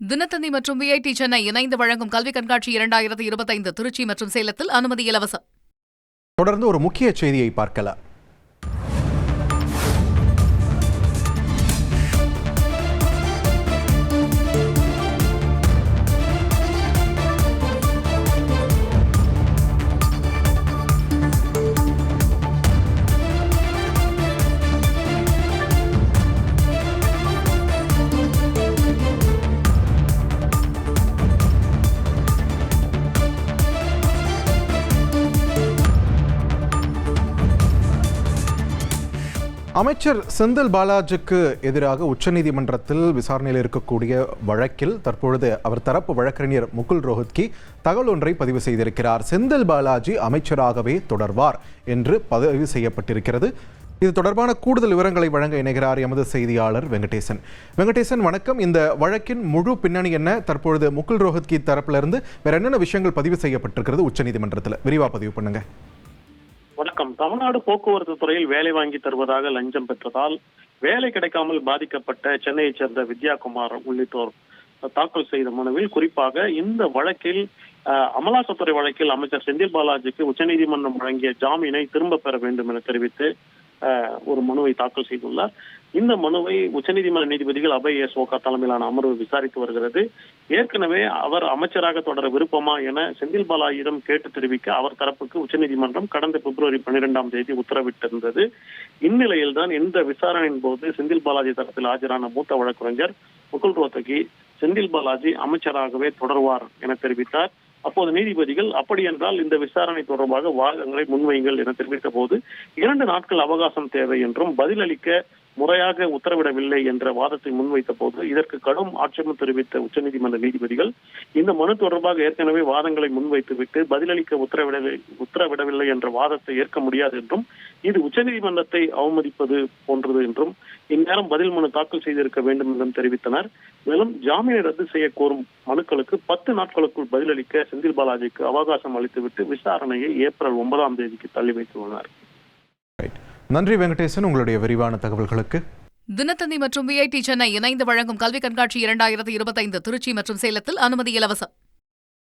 தினத்தந்தி மற்றும் விஐடி சென்னை இணைந்து வழங்கும் கல்வி கண்காட்சி 2025 திருச்சி மற்றும் சேலத்தில் அனுமதி இலவசம். தொடர்ந்து ஒரு முக்கிய செய்தியை பார்க்கலாம். அமைச்சர் செந்தில் பாலாஜிக்கு எதிராக உச்சநீதிமன்றத்தில் விசாரணையில் இருக்கக்கூடிய வழக்கில் தற்பொழுது அவர் தரப்பு வழக்கறிஞர் முகுல் ரோஹத்கி தகவல் ஒன்றை பதிவு செய்திருக்கிறார். செந்தில் பாலாஜி அமைச்சராகவே தொடர்வார் என்று பதிவு செய்யப்பட்டிருக்கிறது. இது தொடர்பான கூடுதல் விவரங்களை வழங்க இணைகிறார் எமது செய்தியாளர் வெங்கடேசன். வெங்கடேசன், வணக்கம். இந்த வழக்கின் முழு பின்னணி என்ன? தற்பொழுது முகுல் ரோஹத்கி தரப்பிலிருந்து வேற என்னென்ன விஷயங்கள் பதிவு செய்யப்பட்டிருக்கிறது உச்சநீதிமன்றத்தில்? விரிவா பதிவு பண்ணுங்க. வணக்கம். தமிழ்நாடு போக்குவரத்து துறையில் வேலை வாங்கி தருவதாக லஞ்சம் பெற்றதால் வேலை கிடைக்காமல் பாதிக்கப்பட்ட சென்னையைச் சேர்ந்த வித்யாகுமார் உள்ளிட்டோர் தாக்கல் செய்த மனுவில் குறிப்பாக இந்த வழக்கில் அமலாக்கத்துறை வழக்கில் அமைச்சர் செந்தில் பாலாஜிக்கு உச்சநீதிமன்றம் வழங்கிய ஜாமீனை திரும்ப பெற வேண்டும் என தெரிவித்து ஒரு மனுவை தாக்கல் செய்துள்ளார். இந்த மனுவை உச்சநீதிமன்ற நீதிபதிகள் அபய் எஸ் ஓகா தலைமையிலான அமர்வு விசாரித்து வருகிறது. ஏற்கனவே அவர் அமைச்சராக தொடர விருப்பமா என செந்தில் பாலாஜியிடம் கேட்டு தெரிவிக்க அவர் தரப்புக்கு உச்சநீதிமன்றம் கடந்த பிப்ரவரி 12ஆம் தேதி உத்தரவிட்டிருந்தது. இந்நிலையில்தான் இந்த விசாரணையின் போது செந்தில் பாலாஜி தரப்பில் ஆஜரான மூத்த வழக்கறிஞர் முகுல் ரோஹத்கி செந்தில் பாலாஜி அமைச்சராகவே தொடர்வார் என தெரிவித்தார். அப்போது நீதிபதிகள் அப்படி என்றால் இந்த விசாரணை தொடர்பாக வாதங்களை முன்வையுங்கள் என தெரிவித்த போது 2 நாட்கள் அவகாசம் தேவை என்றும் பதிலளிக்க முறையாக உத்தரவிடவில்லை என்ற வாதத்தை முன்வைத்த போது இதற்கு கடும் ஆட்சேபம் தெரிவித்த உச்சநீதிமன்ற நீதிபதிகள் இந்த மனு தொடர்பாக ஏற்கனவே வாதங்களை முன்வைத்துவிட்டு பதிலளிக்க உத்தரவிடவில்லை என்ற வாதத்தை ஏற்க முடியாது என்றும் இது உச்சநீதிமன்றத்தை அவமதிப்பது போன்றது என்றும் இந்நேரம் பதில் மனு தாக்கல் செய்திருக்க வேண்டும் என்றும் தெரிவித்தனர். மேலும் ஜாமீனை ரத்து செய்ய கோரும் மனுக்களுக்கு 10 நாட்களுக்குள் பதிலளிக்க செந்தில் பாலாஜிக்கு அவகாசம் அளித்துவிட்டு விசாரணையை ஏப்ரல் 9ஆம் தேதிக்கு தள்ளி வைத்துள்ளனர். நன்றி வெங்கடேசன், உங்களுடைய விரிவான தகவல்களுக்கு. தினத்தந்தி மற்றும் விஐடி சென்னை இணைந்து வழங்கும் கல்வி கண்காட்சி 2025 திருச்சி மற்றும் சேலத்தில் அனுமதி இலவசம்.